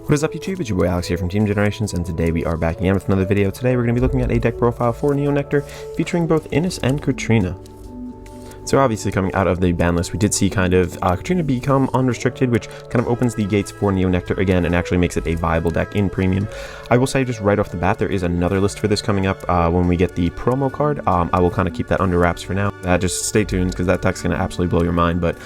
What is up YouTube, it's your boy Alex here from Team Generations, and today we are back again with another video. Today we're going to be looking at a deck profile for Nectar featuring both Ines and Katrina. So obviously coming out of the ban list, we did see kind of Katrina become unrestricted, which kind of opens the gates for Nectar again and actually makes it a viable deck in Premium. I will say just right off the bat, there is another list for this coming up when we get the promo card. I will kind of keep that under wraps for now. Just stay tuned because that deck's going to absolutely blow your mind. But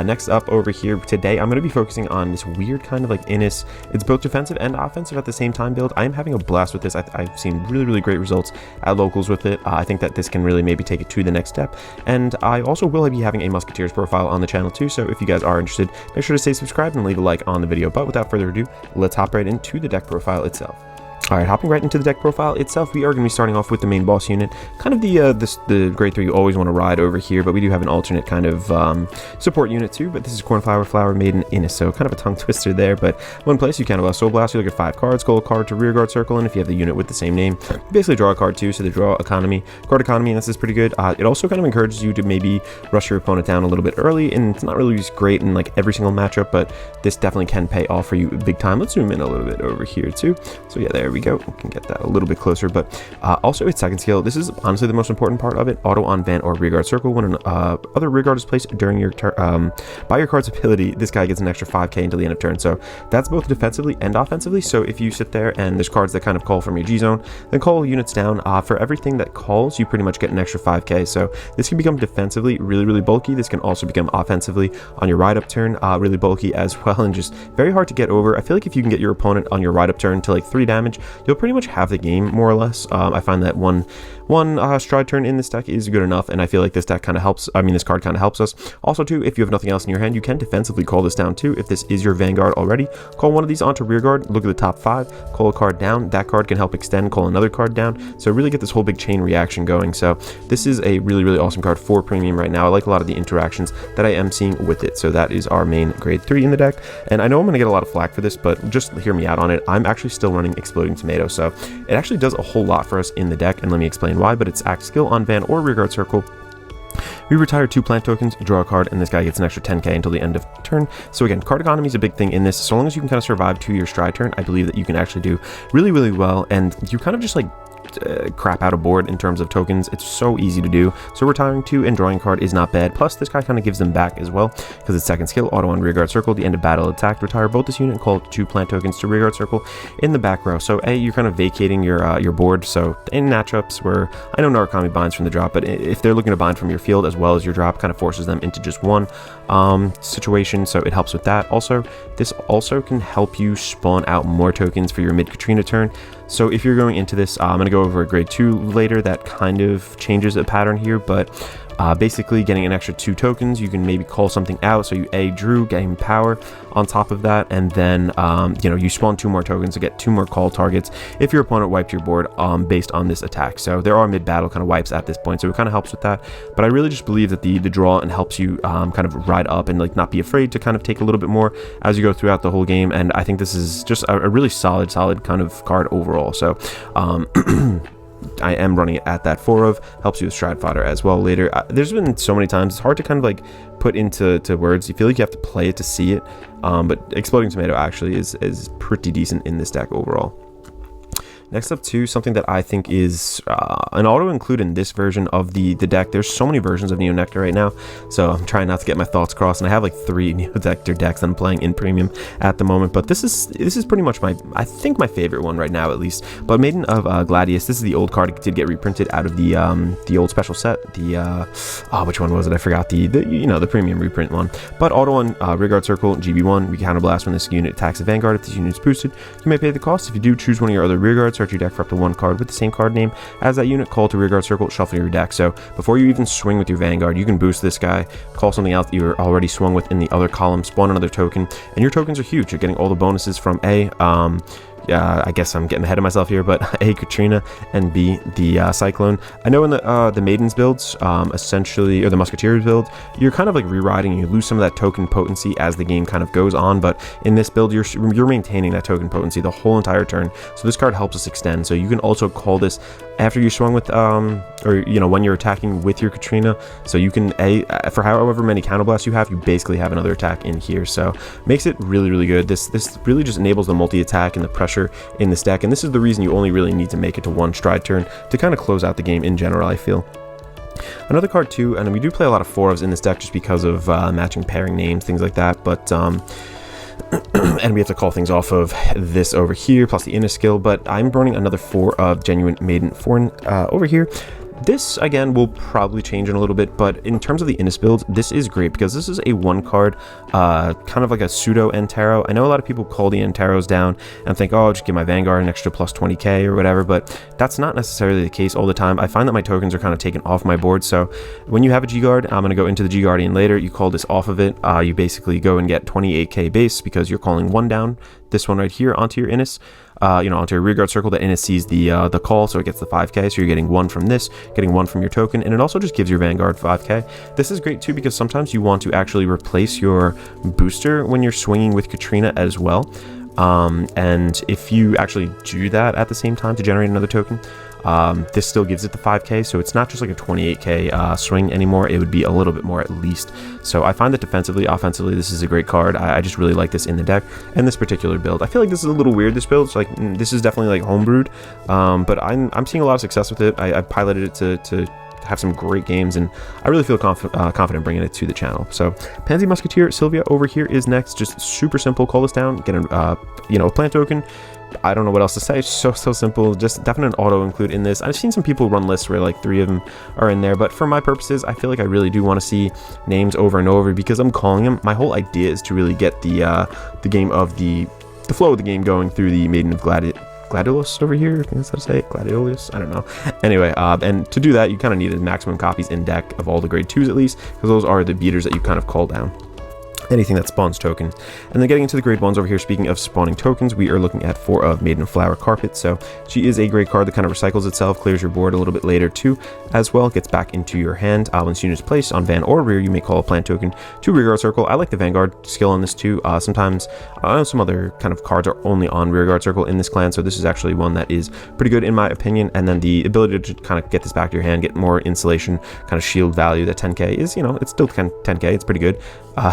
next up over here today, I'm going to be focusing on this weird kind of like Ines. It's both defensive and offensive at the same time build. I am having a blast with this. I've seen really great results at locals with it. I think that this can really maybe take it to the next step. And I also will be having a Musketeers profile on the channel too, so if you guys are interested, make sure to stay subscribed and leave a like on the video. But without further ado, let's hop right into the deck profile itself. Alright, hopping right into the deck profile itself, we are going to be starting off with the main boss unit, kind of the grade 3 you always want to ride over here, but we do have an alternate kind of support unit too, but this is Cornflower, Flower, Maiden, Ines, so kind of a tongue twister there, but one place you can have a Soul Blast, you look at 5 cards, go a card to Rearguard Circle, and if you have the unit with the same name, you basically draw a card too, so the draw economy, card economy, and this is pretty good. It also kind of encourages you to maybe rush your opponent down a little bit early, and it's not really great in like every single matchup, but this definitely can pay off for you big time. Let's zoom in a little bit over here too, so yeah, there we go. We can get that a little bit closer, but also its second skill, this is honestly the most important part of it. Auto on Van or Rearguard Circle. When an other Rearguard is placed during your by your card's ability, this guy gets an extra 5k until the end of turn, so that's both defensively and offensively. So if you sit there and there's cards that kind of call from your G zone, then call units down. For everything that calls, you pretty much get an extra 5k, so this can become defensively really bulky. This can also become offensively on your ride up turn really bulky as well, and just very hard to get over. I feel like if you can get your opponent on your ride up turn to like 3 damage, you'll pretty much have the game more or less. I find that one stride turn in this deck is good enough, and I feel like this deck kind of helps. I mean, this card kind of helps us. Also too, if you have nothing else in your hand, you can defensively call this down too. If this is your Vanguard already, call one of these onto Rearguard, look at the top 5, call a card down. That card can help extend, call another card down, so really get this whole big chain reaction going. So this is a really awesome card for Premium right now. I like a lot of the interactions that I am seeing with it, so that is our main grade 3 in the deck. And I know I'm going to get a lot of flack for this, but just hear me out on it. I'm actually still running Exploding Tomato, so it actually does a whole lot for us in the deck, and let me explain why. But it's act skill on Van or Rearguard Circle. We retire 2 plant tokens, draw a card, and this guy gets an extra 10k until the end of turn. So again, card economy is a big thing in this. So long as you can kind of survive to your stride turn, I believe that you can actually do really well, and you kind of just like crap out a board in terms of tokens. It's so easy to do, so retiring 2 and drawing a card is not bad. Plus this guy kind of gives them back as well, because it's second skill, auto on Rearguard Circle. The end of battle attack, retire both this unit and call 2 plant tokens to Rearguard Circle in the back row. So you're kind of vacating your board. So in matchups where I know Narukami binds from the drop, but if they're looking to bind from your field as well as your drop, kind of forces them into just one situation, so it helps with that. Also, this also can help you spawn out more tokens for your mid Katrina turn. So if you're going into this, I'm going to go over a grade 2 later that kind of changes a pattern here, but basically getting an extra 2 tokens, you can maybe call something out, so you drew, gain power on top of that, and then you know, you spawn 2 more tokens to get 2 more call targets if your opponent wiped your board based on this attack. So there are mid-battle kind of wipes at this point, so it kind of helps with that. But I really just believe that the draw and helps you kind of ride up and like not be afraid to kind of take a little bit more as you go throughout the whole game, and I think this is just a really solid kind of card overall. So I am running it at that 4 of, helps you with stride fodder as well later. There's been so many times it's hard to kind of like put into words. You feel like you have to play it to see it, but Exploding Tomato actually is pretty decent in this deck overall. Next up too, something that I think is an auto include in this version of the deck. There's so many versions of Nectar right now, so I'm trying not to get my thoughts crossed, and I have like 3 Nectar decks that I'm playing in Premium at the moment, but this is pretty much I think my favorite one right now at least. But Maiden of Gladius, this is the old card. It did get reprinted out of the old special set, which one was it? I forgot, the you know, the Premium reprint one. But auto on Rearguard Circle, GB1, we counterblast when this unit attacks a Vanguard. If this unit is boosted, you may pay the cost. If you do, choose one of your other Rearguards, search your deck for up to 1 card with the same card name as that unit, call to Rearguard Circle, shuffle your deck. So before you even swing with your Vanguard, you can boost this guy, call something else that you were already swung with in the other column, spawn another token, and your tokens are huge. You're getting all the bonuses from I guess I'm getting ahead of myself here, but A, Katrina, and B, the Cyclone. I know in the Maidens builds, essentially, or the Musketeers build, you're kind of like rewriting, you lose some of that token potency as the game kind of goes on, but in this build, you're maintaining that token potency the whole entire turn, so this card helps us extend. So you can also call this after you swung with, or, you know, when you're attacking with your Katrina, so you can, for however many counterblasts you have, you basically have another attack in here, so makes it really, really good. This really just enables the multi-attack and the pressure in this deck, and this is the reason you only really need to make it to one stride turn to kind of close out the game in general, I feel. Another card too, and we do play a lot of 4-ofs in this deck just because of matching pairing names, things like that, but and we have to call things off of this over here, plus the Ines skill, but I'm running another 4 of Genuine Maiden Foreign over here. This, again, will probably change in a little bit, but in terms of the Ines build, this is great because this is a 1 card, kind of like a pseudo Entaro. I know a lot of people call the Entaros down and think, oh, I'll just give my Vanguard an extra plus 20k or whatever, but that's not necessarily the case all the time. I find that my tokens are kind of taken off my board, so when you have a G-Guard, I'm going to go into the G-Guardian later, you call this off of it, you basically go and get 28k base because you're calling 1 down, this one right here, onto your Ines. You know, onto your rearguard circle, that Ines sees the call, so it gets the 5k, so you're getting 1 from this, getting 1 from your token, and it also just gives your Vanguard 5k. This is great too because sometimes you want to actually replace your booster when you're swinging with Katrina as well, and if you actually do that at the same time to generate another token, this still gives it the 5k, so it's not just like a 28k swing anymore, it would be a little bit more at least. So I find that defensively, offensively, this is a great card. I just really like this in the deck, and this particular build. I feel like this is a little weird, this build. It's like, this is definitely like homebrewed, but I'm seeing a lot of success with it. I piloted it to have some great games, and I really feel confident bringing it to the channel. So Pansy Musketeer Sylvia over here is next. Just super simple. Call this down, get a you know, a plant token. I don't know what else to say. It's so simple. Just definitely an auto include in this. I've seen some people run lists where like 3 of them are in there, but for my purposes, I feel like I really do want to see names over and over because I'm calling them. My whole idea is to really get the game of the flow of the game going through the Maiden of Gladiolus over here. I think that's how to say it. Gladiolus? I don't know. Anyway, and to do that, you kind of need maximum copies in deck of all the grade 2s at least, because those are the beaters that you kind of call down. Anything that spawns tokens. And then getting into the grade 1s over here, speaking of spawning tokens, we are looking at 4 of Maiden Flower Carpet. So she is a great card that kind of recycles itself, clears your board a little bit later too, as well, gets back into your hand. Once unit is placed on van or rear, you may call a plant token to rearguard circle. I like the Vanguard skill on this too. Sometimes, I know some other kind of cards are only on rearguard circle in this clan, so this is actually one that is pretty good in my opinion. And then the ability to kind of get this back to your hand, get more insulation, kind of shield value, that 10k is, you know, it's still 10k, it's pretty good.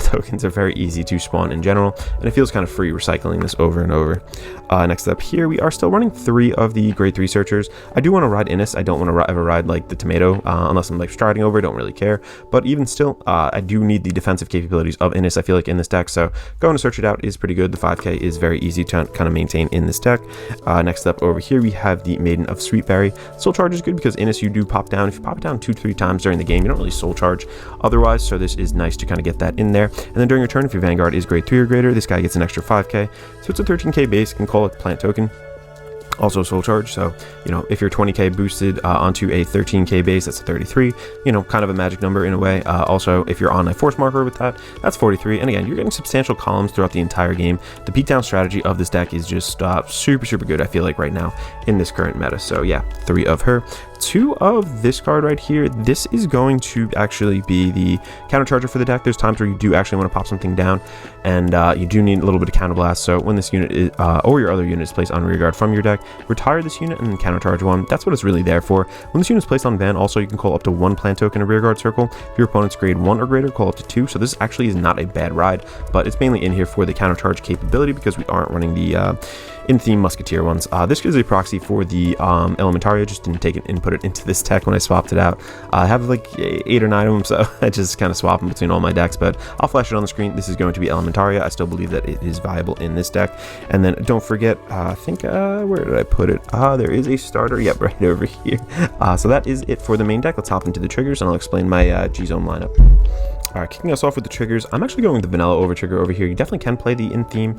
Tokens are very easy to spawn in general, and it feels kind of free recycling this over and over. Next up here, we are still running 3 of the grade 3 searchers. I do want to ride Ines. I don't want to ever ride like the tomato, unless I'm like striding over, I don't really care. But even still, I do need the defensive capabilities of Ines, I feel like, in this deck, so going to search it out is pretty good. The 5k is very easy to kind of maintain in this deck. Next up over here, we have the Maiden of Sweetberry. Soul Charge is good because Ines, you do pop down. If you pop it down 2-3 times during the game, you don't really Soul Charge otherwise, so this is nice to kind of get that in there. And then during your turn, if your Vanguard is grade 3 or greater, this guy gets an extra 5k, so it's a 13k base. You can call it plant token, also Soul Charge. So, you know, if you're 20k boosted onto a 13k base, that's a 33, you know, kind of a magic number in a way. Also, if you're on a force marker with that, that's 43. And again, you're getting substantial columns throughout the entire game. The peek down strategy of this deck is just super good, I feel like, right now in this current meta. So yeah, 3 of her. 2 of this card right here. This is going to actually be the counter charger for the deck. There's times where you do actually want to pop something down, and you do need a little bit of counter blast. So when this unit is, or your other unit is placed on rearguard from your deck, retire this unit and then counter charge 1. That's what it's really there for. When this unit is placed on van, also you can call up to 1 plant token in rearguard circle. If your opponent's grade 1 or greater, call up to 2. So this actually is not a bad ride, but it's mainly in here for the counter charge capability because we aren't running the in-theme Musketeer ones. This is a proxy for the Elementaria. Just didn't take it and put it into this deck when I swapped it out. I have like 8 or 9 of them, so I just kind of swap them between all my decks, but I'll flash it on the screen. This is going to be Elementaria. I still believe that it is viable in this deck. And then don't forget, I think, where did I put it? There is a starter. Yep, right over here. So that is it for the main deck. Let's hop into the triggers and I'll explain my G-Zone lineup. Alright, kicking us off with the triggers, I'm actually going with the vanilla over trigger over here. You definitely can play the in-theme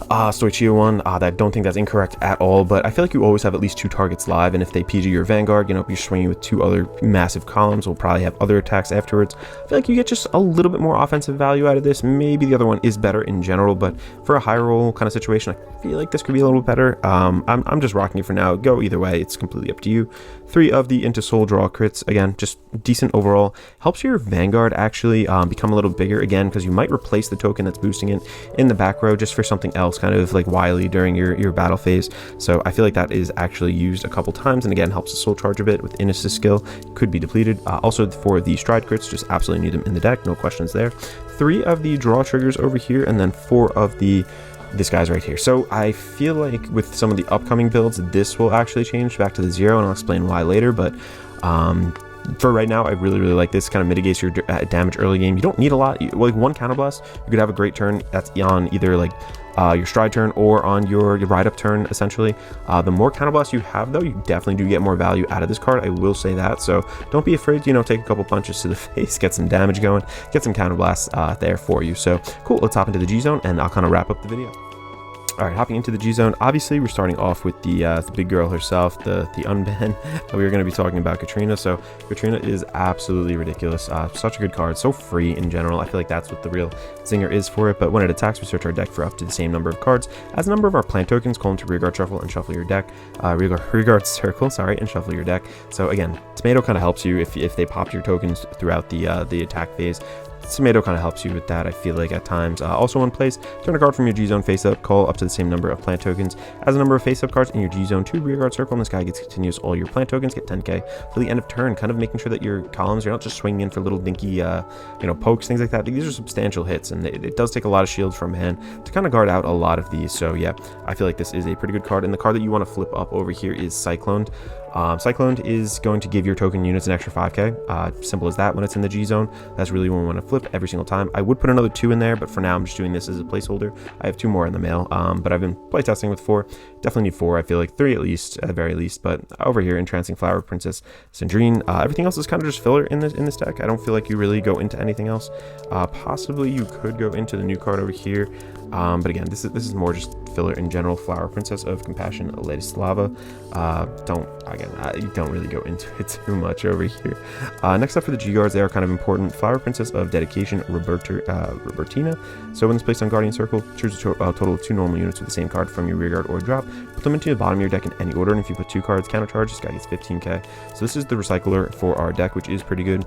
Stoichio one. I don't think that's incorrect at all, but I feel like you always have at least 2 targets live, and if they PG your Vanguard, you know, you're swinging with 2 other massive columns, will probably have other attacks afterwards. I feel like you get just a little bit more offensive value out of this. Maybe the other one is better in general, but for a high roll kind of situation, I feel like this could be a little bit better. I'm just rocking it for now. Go either way, it's completely up to you. 3 of the into soul draw crits, again, just decent overall. Helps your Vanguard actually become a little bigger again, because you might replace the token that's boosting it in the back row just for something else, kind of like wily during your battle phase. So I feel like that is actually used a couple times, and again helps the soul charge a bit with Ines' skill. Could be depleted. Also for the stride crits, just absolutely need them in the deck, no questions there. 3 of the draw triggers over here, and then 4 of this guy's right here. So I feel like with some of the upcoming builds, this will actually change back to the 0, and I'll explain why later, but for right now, I really like this. Kind of mitigates your damage early game. You don't need a lot. Like 1 counterblast, you could have a great turn that's on either like your stride turn or on your ride up turn, essentially. The more counterblasts you have, though, you definitely do get more value out of this card. I will say that. So don't be afraid to, you know, take a couple punches to the face, get some damage going, get some counterblasts there for you. So cool. Let's hop into the G zone, and I'll kind of wrap up the video. All right, hopping into the G zone. Obviously, we're starting off with the big girl herself, the unban. We are going to be talking about Katrina. So Katrina is absolutely ridiculous. Such a good card, so free in general. I feel like that's what the real zinger is for it. But when it attacks, we search our deck for up to the same number of cards as the number of our plant tokens. Call into rearguard shuffle and shuffle your deck. Rearguard circle, sorry, and shuffle your deck. So again, tomato kind of helps you if they pop your tokens throughout the attack phase. Tomato kind of helps you with that, I feel like, at times. Also, one place, turn a card from your G zone face up, call up to the same number of plant tokens as the number of face up cards in your G zone to rearguard circle, and this guy gets continuous. All your plant tokens get 10k for the end of turn, kind of making sure that your columns, you're not just swinging in for little dinky you know, pokes, things like that. These are substantial hits, and it does take a lot of shields from hand to kind of guard out a lot of these. So yeah, I feel like this is a pretty good card, and the card that you want to flip up over here is Cycloned. Cycloned is going to give your token units an extra 5k. Simple as that. When it's in the G zone, that's really when we want to flip every single time. I would put another 2 in there, but for now I'm just doing this as a placeholder. I have 2 more in the mail, but I've been playtesting with 4. Definitely need 4. I feel like 3 at least, at the very least. But over here, Entrancing Flower, Princess Cendrine, everything else is kind of just filler in this deck. I don't feel like you really go into anything else. Possibly you could go into the new card over here, but again, this is more just filler in general. Flower Princess of Compassion, Ladislava. You don't really go into it too much over here. Next up for the G guards, they are kind of important. Flower Princess of Dedication, Robertina. So when it's placed on Guardian Circle, choose a total of 2 normal units with the same card from your rearguard or drop. Put them into the bottom of your deck in any order, and if you put 2 cards counter charge, this guy gets 15k. So this is the recycler for our deck, which is pretty good.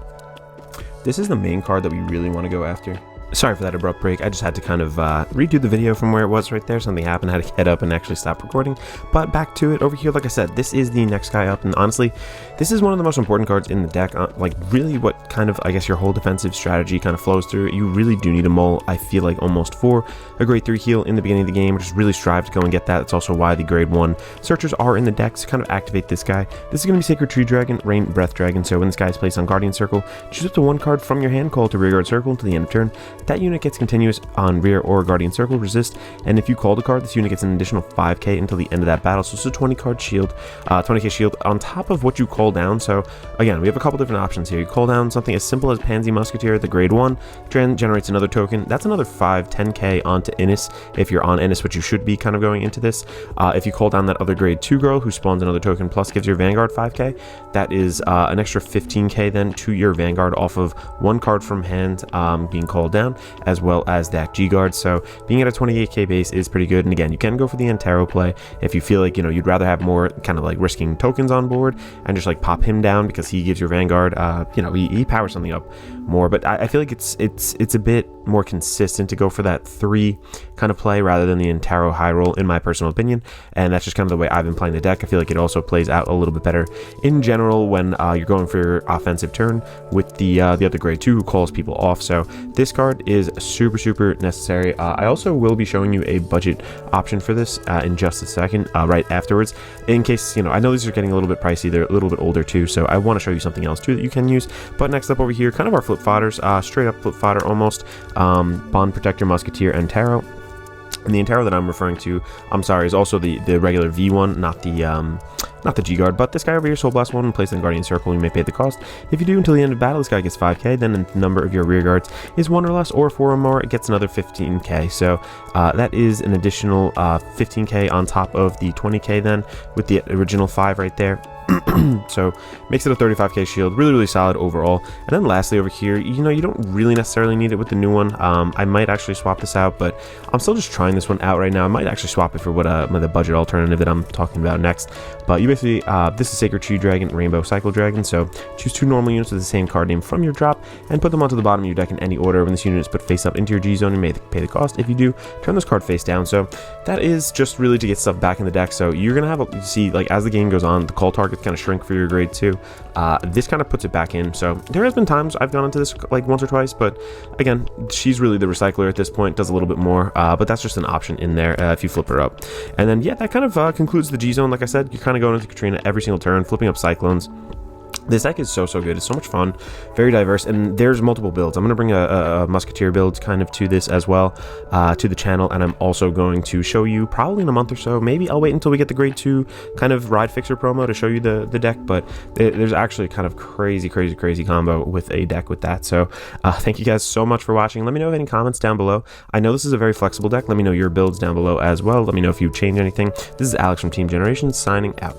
This is the main card that we really want to go after. Sorry for that abrupt break. I just had to kind of redo the video from where it was right there. Something happened. I had to get up and actually stop recording. But back to it over here. Like I said, this is the next guy up. And honestly, this is one of the most important cards in the deck. Like really what kind of, I guess, your whole defensive strategy kind of flows through. You really do need a mull, I feel like, almost for a grade 3 heal in the beginning of the game. Just really strive to go and get that. That's also why the grade 1 searchers are in the deck to kind of activate this guy. This is going to be Sacred Tree Dragon, Rain Breath Dragon. So when this guy is placed on Guardian Circle, choose up to 1 card from your hand, call to rearguard circle until the end of turn. That unit gets continuous on rear or Guardian Circle resist, and if you call the card, this unit gets an additional 5k until the end of that battle. So it's a 20 card shield, 20k shield on top of what you call down. So again, we have a couple different options here. You call down something as simple as Pansy Musketeer, the grade 1 generates another token. That's another 10k onto Ines if you're on Ines, which you should be kind of going into this. If you call down that other grade 2 girl who spawns another token plus gives your Vanguard 5k, that is an extra 15k then to your Vanguard off of 1 card from hand being called down, as well as that G guard. So being at a 28k base is pretty good. And again, you can go for the Antero play if you feel like, you know, you'd rather have more kind of like risking tokens on board and just like pop him down because he gives your Vanguard, you know, he powers something up more. But I feel like it's a bit more consistent to go for that 3 kind of play rather than the Antero high roll, in my personal opinion. And that's just kind of the way I've been playing the deck. I feel like it also plays out a little bit better in general when you're going for your offensive turn with the other grade 2 who calls people off. So this card is super necessary. I also will be showing you a budget option for this in just a second, right afterwards, in case, you know, I know these are getting a little bit pricey. They're a little bit older too, so I want to show you something else too that you can use. But next up over here, kind of our flip fodders, straight up flip fodder almost, Bond Protector, Musketeer, and Tarot. And the Antero that I'm referring to, I'm sorry, is also the regular V1, not not the G-Guard, but this guy over here, Soul Blast 1, placed in Guardian Circle, you may pay the cost. If you do until the end of battle, this guy gets 5k, then the number of your rear guards is 1 or less, or 4 or more, it gets another 15k. So that is an additional 15k on top of the 20k then, with the original 5 right there. So makes it a 35k shield, really solid overall. And then lastly over here, you know, you don't really necessarily need it with the new one. I might actually swap this out, but I'm still just trying this one out right now. I might actually swap it for what the budget alternative that I'm talking about next. But you basically this is Sacred Tree Dragon, Rainbow Cycle Dragon. So choose 2 normal units with the same card name from your drop and put them onto the bottom of your deck in any order. When this unit is put face up into your G zone, you may pay the cost. If you do, turn this card face down. So that is just really to get stuff back in the deck. So you're gonna have you see, like, as the game goes on, the call targets kind of shrink for your grade 2. This kind of puts it back in. So there has been times I've gone into this like once or twice, but again, she's really the recycler at this point, does a little bit more, but that's just an option in there if you flip her up. And then yeah, that kind of concludes the G zone. Like I said, you're kind of going into Katrina every single turn, flipping up cyclones. This deck is so good. It's so much fun, very diverse, and there's multiple builds. I'm going to bring a Musketeer build kind of to this as well, to the channel, and I'm also going to show you probably in a month or so. Maybe I'll wait until we get the grade 2 kind of Ride Fixer promo to show you the deck, but there's actually a kind of crazy combo with a deck with that. So thank you guys so much for watching. Let me know if any comments down below. I know this is a very flexible deck. Let me know your builds down below as well. Let me know if you change anything. This is Alex from Team Generation signing out.